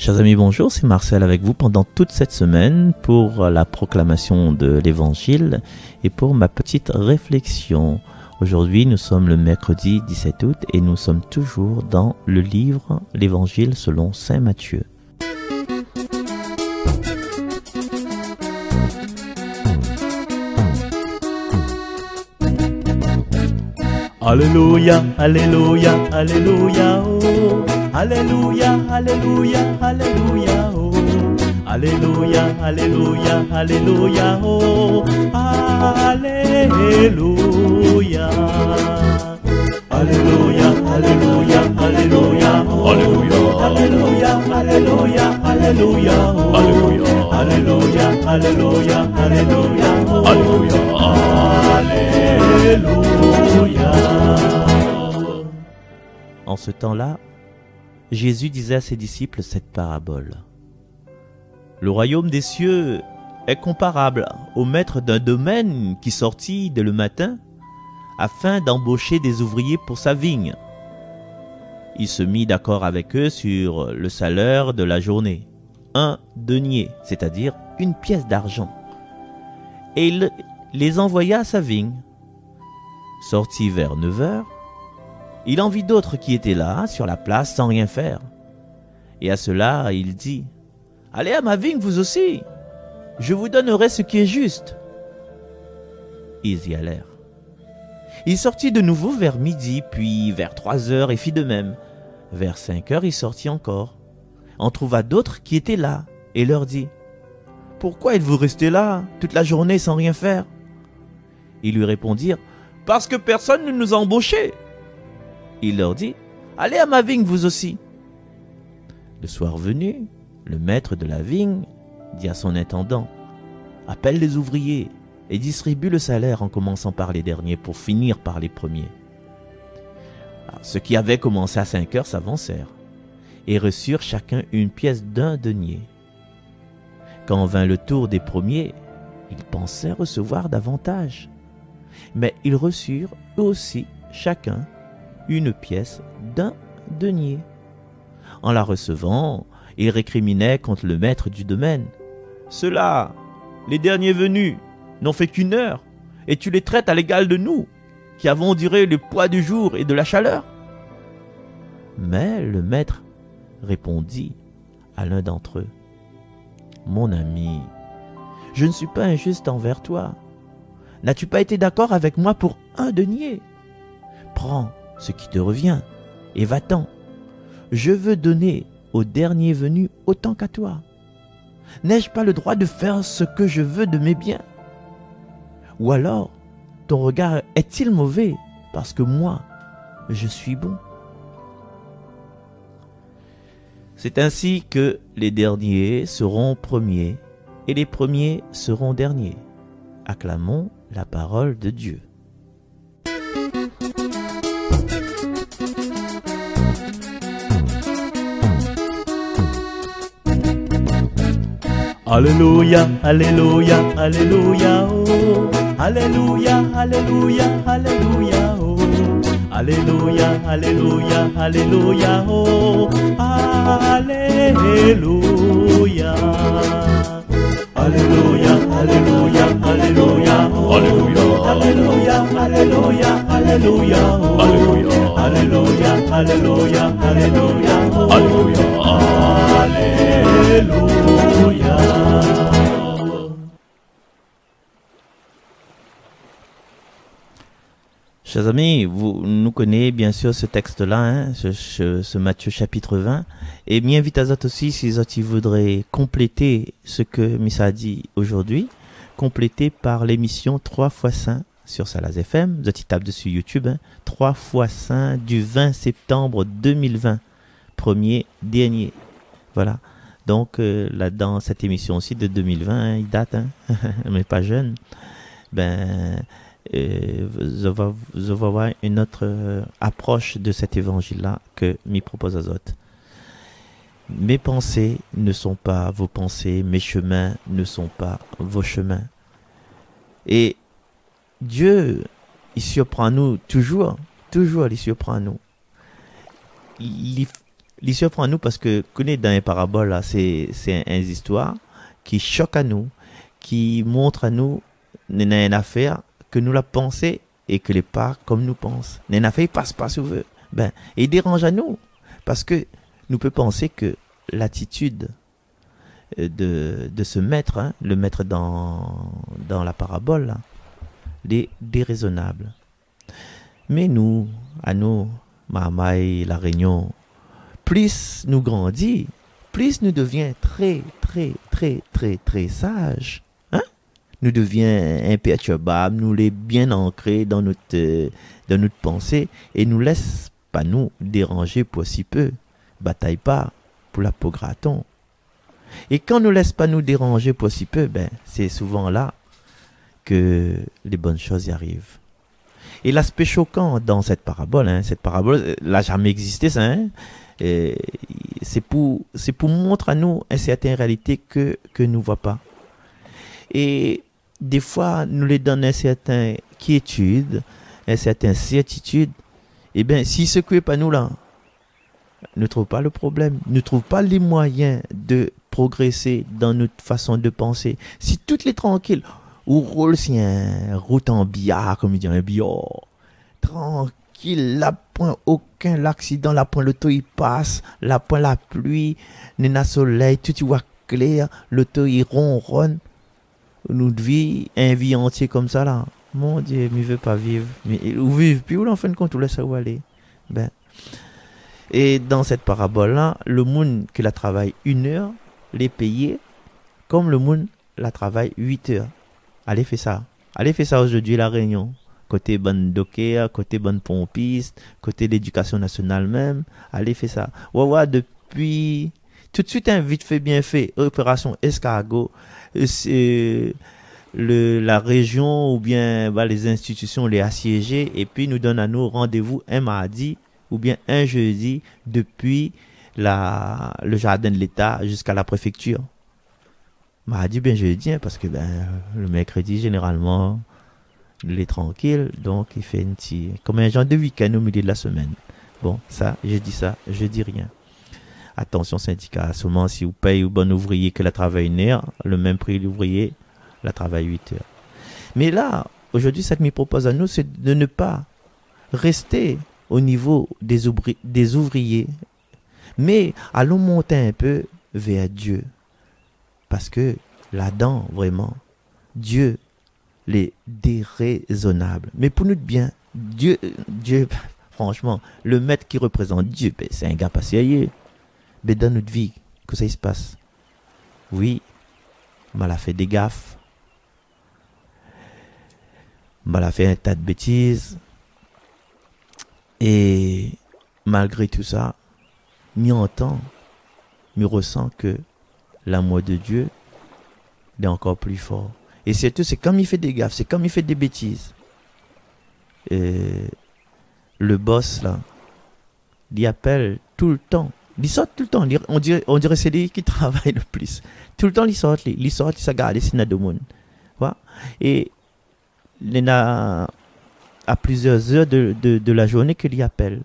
Chers amis, bonjour, c'est Marcel avec vous pendant toute cette semaine pour la proclamation de l'Évangile et pour ma petite réflexion. Aujourd'hui, nous sommes le mercredi 17 août et nous sommes toujours dans le livre l'Évangile selon Saint Matthieu. Alléluia, Alléluia, Alléluia, oh. Alléluia, Alléluia, Alléluia, oh. Alléluia, Alléluia, Alléluia, oh. Alléluia. Alléluia, Alléluia, Alléluia, oh. Alléluia, Alléluia, Alléluia, oh. Alléluia, Alléluia, Alléluia, oh. Alléluia. En ce temps-là, Jésus disait à ses disciples cette parabole. Le royaume des cieux est comparable au maître d'un domaine qui sortit dès le matin afin d'embaucher des ouvriers pour sa vigne. Il se mit d'accord avec eux sur le salaire de la journée, 1 denier, c'est-à-dire une pièce d'argent. Et il les envoya à sa vigne. Sorti vers 9 heures, il en vit d'autres qui étaient là, sur la place, sans rien faire. Et à cela, il dit, « Allez à ma vigne, vous aussi, je vous donnerai ce qui est juste. » Ils y allèrent. Il sortit de nouveau vers midi, puis vers 3 heures, et fit de même. Vers 5 heures, il sortit encore. En trouva d'autres qui étaient là, et leur dit, « Pourquoi êtes-vous restés là, toute la journée, sans rien faire ?» Ils lui répondirent, « Parce que personne ne nous a embauchés. » Il leur dit, « Allez à ma vigne, vous aussi. » Le soir venu, le maître de la vigne dit à son intendant, « Appelle les ouvriers et distribue le salaire en commençant par les derniers pour finir par les premiers. » Alors, ceux qui avaient commencé à 5 heures s'avancèrent et reçurent chacun une pièce d'1 denier. Quand vint le tour des premiers, ils pensaient recevoir davantage. Mais ils reçurent eux aussi chacun une pièce d'1 denier. En la recevant, ils récriminaient contre le maître du domaine. « Ceux-là, les derniers venus, n'ont fait qu'1 heure, et tu les traites à l'égal de nous, qui avons enduré le poids du jour et de la chaleur. » Mais le maître répondit à l'un d'entre eux, « Mon ami, je ne suis pas injuste envers toi. N'as-tu pas été d'accord avec moi pour 1 denier? Prends ce qui te revient et va-t'en. Je veux donner au dernier venu autant qu'à toi. N'ai-je pas le droit de faire ce que je veux de mes biens? Ou alors, ton regard est-il mauvais parce que moi, je suis bon? » C'est ainsi que les derniers seront premiers et les premiers seront derniers. Acclamons la parole de Dieu. Alléluia, Alléluia, Alléluia, oh. Alléluia, Alléluia, Alléluia, oh. Alléluia, Alléluia, Alléluia, oh. Alléluia. Alléluia, Alléluia, Alléluia, oh. Alléluia, Alléluia, Alléluia, oh. Alléluia, Alléluia, Alléluia, oh. Alléluia. Chers amis, vous nous connaissez bien sûr ce texte-là, hein, ce Matthieu chapitre 20. Et m'y invite à vous aussi, si vous voudrez compléter ce que Missa a dit aujourd'hui, compléter par l'émission 3 fois Saint sur Salaz FM. Vous tapez dessus YouTube, hein, 3 fois Saint du 20 septembre 2020, premier dernier. Voilà. Donc là dans cette émission aussi de 2020, hein, il date, hein, mais pas jeune. Ben je vais voir une autre approche de cet évangile-là que m'y propose Azot. Mes pensées ne sont pas vos pensées, mes chemins ne sont pas vos chemins. Et Dieu, il surprend nous toujours, il surprend nous. il surprend nous parce que, connaît dans les paraboles, là, c'est une histoire qui choque à nous, qui montre à nous, une affaire que nous la pensons et que les pas comme nous pensons. Une affaire, il passe pas sous eux. Ben, et il dérange à nous parce que nous peut penser que l'attitude de ce maître, hein, le maître dans la parabole, là, est déraisonnable. Mais nous, à nous, Mahamay, La Réunion, plus nous grandit, plus nous devient très, très, très, très, très sage. Hein? Nous devient imperturbable, nous les bien ancrés dans notre pensée et nous laisse pas nous déranger pour si peu. Bataille pas pour la peau graton. Et quand nous laisse pas nous déranger pour si peu, ben, c'est souvent là que les bonnes choses y arrivent. Et l'aspect choquant dans cette parabole n'a jamais existé, ça, hein? C'est pour montrer à nous une certaine réalité que nous ne voyons pas. Et des fois, nous les donnons une certaine quiétude, une certaine certitude. Eh bien, si ce qui n'est pas nous là, ne trouve pas le problème, ne trouve pas les moyens de progresser dans notre façon de penser. Si tout est tranquille, ou roule si un route en billard, comme il dit un billard, tranquille, là point aucun accident, là point l'auto il passe, là point la pluie, n'a soleil, tout y voit clair, l'auto il ronronne, nous vie, un vie entier comme ça là. Mon Dieu, mais il veut pas vivre, mais ou vivre, puis où l'en fin de compte, où laisse où aller. Ben. Et dans cette parabole-là, le monde qui la travaille 1 heure, les payer comme le monde la travaille 8 heures. Allez, fais ça. Allez, fais ça aujourd'hui, La Réunion. Côté bonne docker, côté bonne pompiste, côté l'éducation nationale même. Allez, fais ça. Ouais, depuis... Tout de suite, un vite fait, bien fait. Opération Escargot. La région ou bien les institutions les assiégées et puis nous donnent à nous rendez-vous un mardi ou bien un jeudi depuis le jardin de l'État jusqu'à la préfecture. Mardi bien jeudi, hein, parce que le mercredi généralement il est tranquille, donc il fait une petite, comme un genre de week-end au milieu de la semaine. Bon, ça, je dis rien. Attention syndicat, seulement si vous payez au bon ouvrier que la travaille 1 heure, le même prix l'ouvrier la travaille 8 heures. Mais là, aujourd'hui, ce qu'il propose à nous, c'est de ne pas rester au niveau des ouvriers, mais allons monter un peu vers Dieu. Parce que là-dedans, vraiment, Dieu est déraisonnable. Mais pour notre bien, Dieu, franchement, le maître qui représente Dieu, c'est un gars pas sérieux. Mais dans notre vie, que ça se passe? Oui, mal a fait des gaffes. Mal a fait un tas de bêtises. Et malgré tout ça, m'y entend, m'y ressent que l'amour de Dieu est encore plus fort. Et surtout, c'est comme il fait des gaffes, c'est comme il fait des bêtises. Et le boss, là, il appelle tout le temps. Il sort tout le temps. On dirait c'est lui qui travaille le plus. Tout le temps, il sort, il s'agarde, il s'en a de monde. Et il y a à plusieurs heures de la journée qu'il appelle.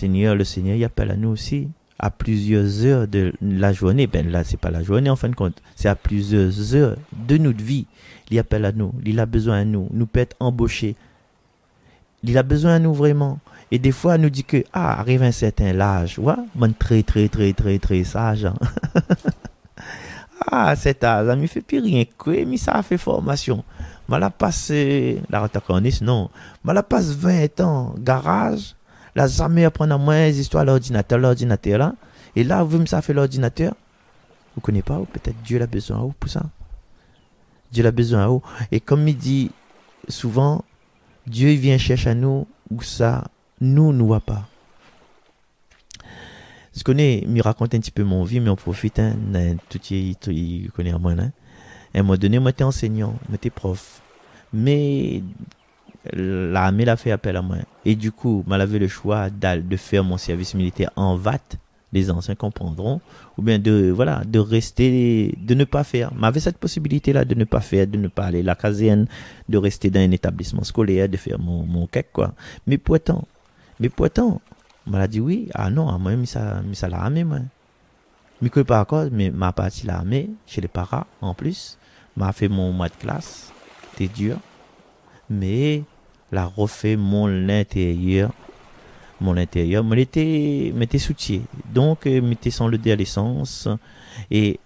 Le Seigneur, il appelle à nous aussi. À plusieurs heures de la journée, là, c'est pas la journée en fin de compte, c'est à plusieurs heures de notre vie. Il appelle à nous, il a besoin de nous peut être embauchés. Il a besoin de nous vraiment. Et des fois, il nous dit que, arrive un certain âge, bon, très, très, très, très, très sage. Hein? Cet âge, ça ne me fait plus rien, mais ça a fait formation. Mal a passé, la retaconiste, non. Mal a passé 20 ans, garage, la jamais apprendre à moi les histoires l'ordinateur là. Et là, vous me ça fait l'ordinateur. Vous connaissez pas, ou peut-être Dieu a besoin pour ça. Dieu a besoin. Et comme il dit souvent, Dieu il vient chercher à nous où ça nous ne voit pas. Je connais, me raconte un petit peu mon vie, mais on profite, hein, tout il connaît à moi, hein. À un moment donné, moi j'étais enseignant, moi j'étais prof. Mais l'armée l'a fait appel à moi. Et du coup, j'avais le choix de faire mon service militaire en VAT, les anciens comprendront, ou bien de rester, de ne pas faire. J'avais cette possibilité-là de ne pas faire, de ne pas aller à la caserne, de rester dans un établissement scolaire, de faire mon cake, quoi. Mais pourtant, On m'a dit oui. Ah non, moi, ça l'armée, moi. Mais que par contre, mais ma partie l'armée, chez les parents, en plus, m'a fait mon mois de classe. C'était dur. Mais, la refait mon intérieur, m'était soutien. Donc, m'était sans le dé à l'essence. Et,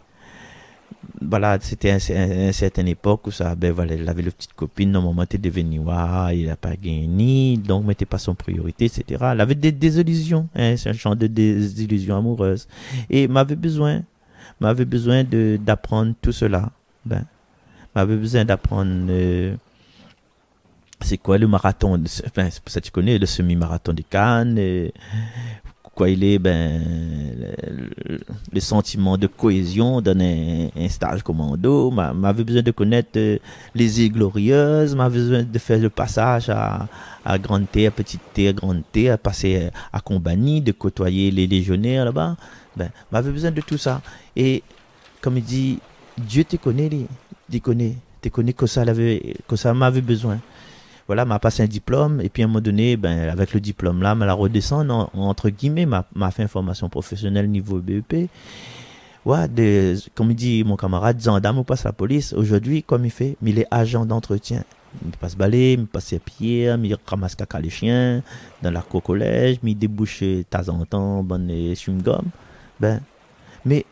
voilà, c'était une certaine époque où ça, ben voilà, il avait le petite copine, normalement, était devenu, il n'a pas gagné, donc, mettait pas son priorité, etc. Elle avait des désillusions, hein, c'est un genre de désillusions amoureuses. Et m'avait besoin d'apprendre tout cela. Ben, m'avait besoin d'apprendre, c'est quoi le marathon, enfin, c'est pour ça que tu connais, le semi-marathon de Cannes, quoi il est, le sentiment de cohésion dans un stage commando, m'avait besoin de connaître les îles glorieuses, m'avait besoin de faire le passage à Grande Terre, Petite Terre, Grande Terre, à passer à Combani, de côtoyer les légionnaires là-bas, m'avait besoin de tout ça. Et comme il dit, Dieu te connaît, te connaît que ça m'avait besoin. Voilà, m'a passé un diplôme, et puis à un moment donné, avec le diplôme là, m'a la redescend, entre guillemets, m'a fait une formation professionnelle niveau BEP. Ouais, comme il dit mon camarade, gendarme ou passe la police, aujourd'hui, comme il fait, il est agent d'entretien. Il passe balai, il passe pierre, il ramasse caca les chiens, dans la cour collège, il débouche de temps en temps, chewing-gum. Mais,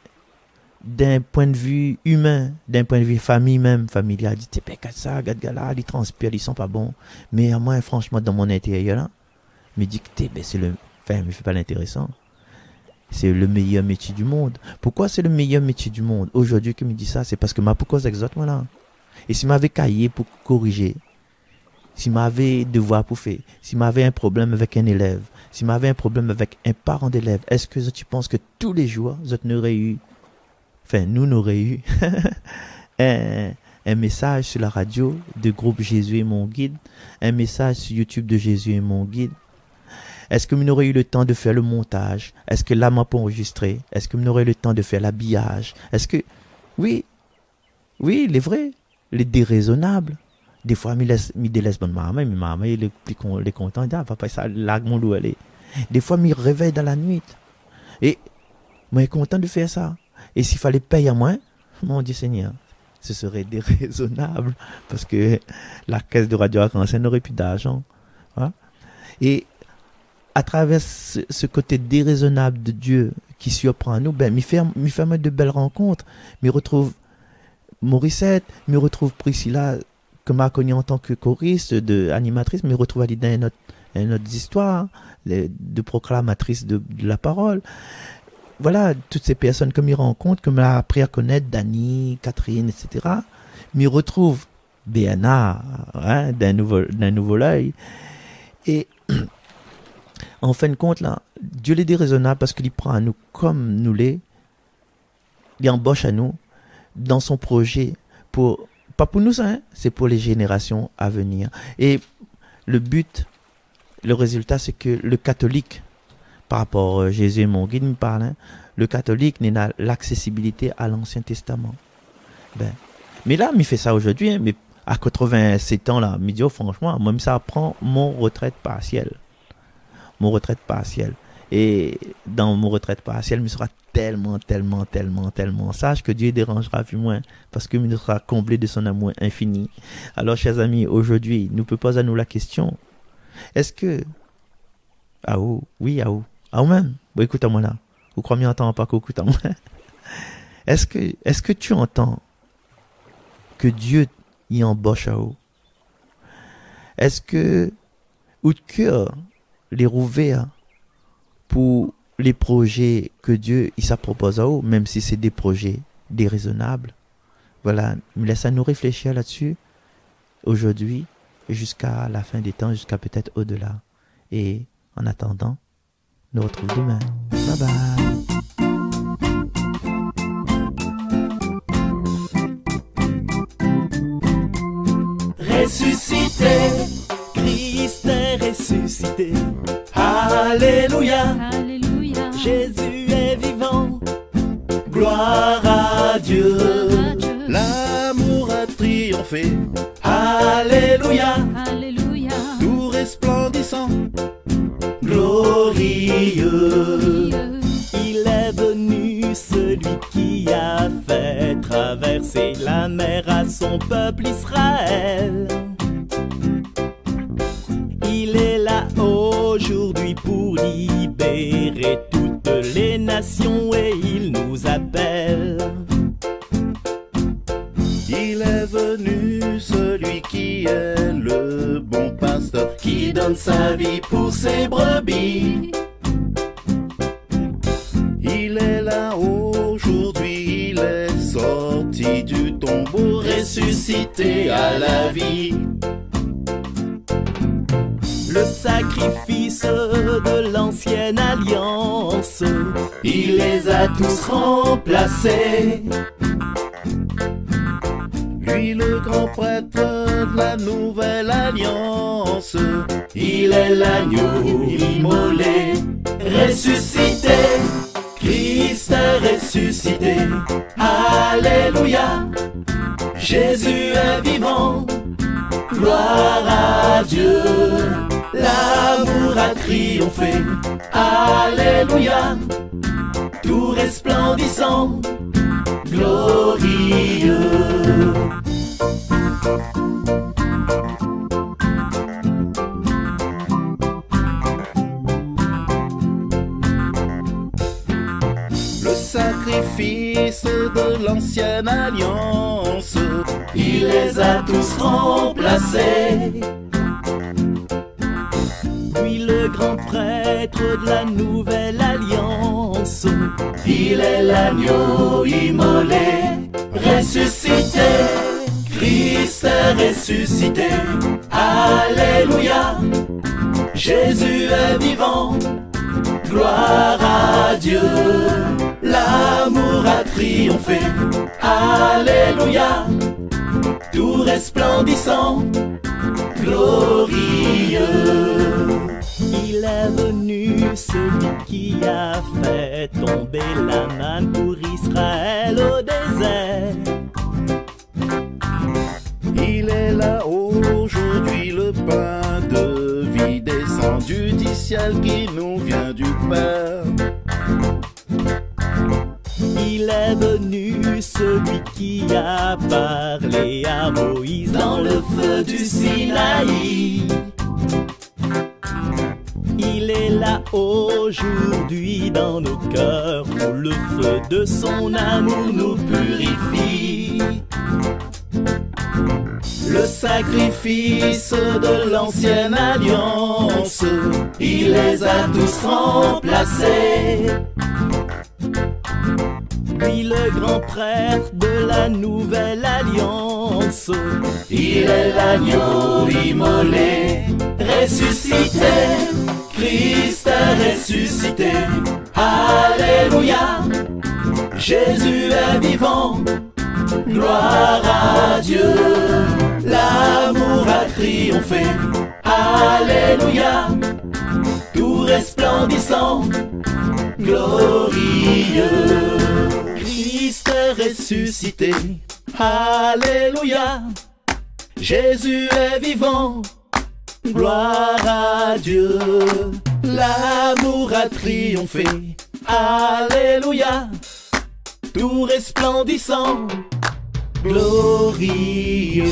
d'un point de vue humain, d'un point de vue famille même, familial, dit, regarde ça, regarde là, ils transpirent, ils sont pas bons. Mais moi, franchement, dans mon intérieur, là, me dit que c'est le, me fait pas l'intéressant. C'est le meilleur métier du monde. Pourquoi c'est le meilleur métier du monde? Aujourd'hui, que me dit ça, c'est parce que ma pour cause exactement là. Et si m'avait cahier pour corriger, si m'avait devoir pour faire, si m'avait un problème avec un élève, si m'avait un problème avec un parent d'élève, est-ce que tu penses que tous les jours, nous n'aurions eu un message sur la radio de groupe Jésus est mon guide, un message sur YouTube de Jésus est mon guide? Est-ce que nous n'aurions eu le temps de faire le montage? Est-ce que là, m'a pas enregistré? Est-ce que nous n'aurions eu le temps de faire l'habillage? Est-ce que... Oui, il est vrai, il est déraisonnable. Des fois, il délaisse bonne maman, mais maman, il est content, il dit, papa, ça, là, mon loup, elle est. Des fois, il réveille dans la nuit. Et moi, il est content de faire ça. Et s'il fallait payer à moins, mon Dieu Seigneur, ce serait déraisonnable parce que la caisse de Radio Arc-en-Ciel n'aurait plus d'argent. Hein? Et à travers ce côté déraisonnable de Dieu qui surprend nous, il fait de belles rencontres. Il retrouve Morissette, il retrouve Priscilla, que m'a connue en tant que choriste, animatrice, mais il retrouve Alida une autre histoire de proclamatrice de la parole. Voilà, toutes ces personnes que m'y rencontre, que m'a appris à connaître, Dani, Catherine, etc. M'y retrouve Béana, d'un nouveau œil. Et en fin de compte, là, Dieu est déraisonnable parce qu'il prend à nous comme nous l'est. Il embauche à nous dans son projet pas pour nous, c'est pour les générations à venir. Et le but, le résultat, c'est que le catholique, par rapport à Jésus et mon guide me parle, le catholique n'a l'accessibilité à l'Ancien Testament. Mais là, il fait ça aujourd'hui, mais à 87 ans, là, il me dit, franchement, moi, ça prend mon retraite partielle. Et dans mon retraite partielle, il sera tellement sage que Dieu dérangera plus moins, parce qu'il nous sera comblé de son amour infini. Alors, chers amis, aujourd'hui, nous peut poser à nous la question, est-ce que... même. Écoute-moi là. Vous croyez m'entendre pas qu'écoute-moi. Est-ce que tu entends que Dieu y embauche à vous? Est-ce que ou de cœur les rouverts pour les projets que Dieu il ça propose à vous, même si c'est des projets déraisonnables? Voilà, me laisse à nous réfléchir là-dessus aujourd'hui et jusqu'à la fin des temps, jusqu'à peut-être au-delà. Et en attendant, nous retrouvons demain. Bye bye. Ressuscité, Christ est ressuscité. Alléluia, Alléluia. Jésus est vivant. Gloire à Dieu. L'amour a triomphé, Alléluia, Alléluia. tout resplendissant. gloire glorieux. Il est venu celui qui a fait traverser la mer à son peuple Israël. Il est là aujourd'hui pour libérer toutes les nations et il nous appelle. Il est venu celui qui est le bon pasteur, Qui donne sa vie pour ses brebis. il est là aujourd'hui, il est sorti du tombeau, Ressuscité à la vie. Le sacrifice de l'ancienne alliance, il les a tous remplacés. lui le grand prêtre de la nouvelle alliance. Il est l'agneau immolé, ressuscité. Christ est ressuscité, alléluia. Jésus est vivant, gloire à Dieu. L'amour a triomphé, alléluia. Tout resplendissant, glorieux. Le sacrifice de l'ancienne alliance, Il les a tous remplacés. Lui le grand prêtre de la nouvelle alliance, il est l'agneau immolé, ressuscité. Christ est ressuscité, alléluia. Jésus est vivant, gloire à Dieu. L'amour a triomphé, alléluia. Tout resplendissant, glorieux. Il est venu celui qui a fait tomber la manne pour Israël au désert. il est là aujourd'hui, le pain de vie descendu du ciel qui nous vient du Père. Il est venu celui qui a parlé à Moïse dans le feu du Sinaï. Il est là aujourd'hui dans nos cœurs où le feu de son amour nous purifie. Le sacrifice de l'ancienne alliance, il les a tous remplacés. Lui le grand prêtre de la nouvelle alliance, il est l'agneau immolé, ressuscité. Christ est ressuscité, alléluia. Jésus est vivant, gloire à Dieu. L'amour a triomphé, alléluia. Tout resplendissant, glorieux. Christ est ressuscité, alléluia. Jésus est vivant, gloire à Dieu. L'amour a triomphé, alléluia. Tout resplendissant, glorieux.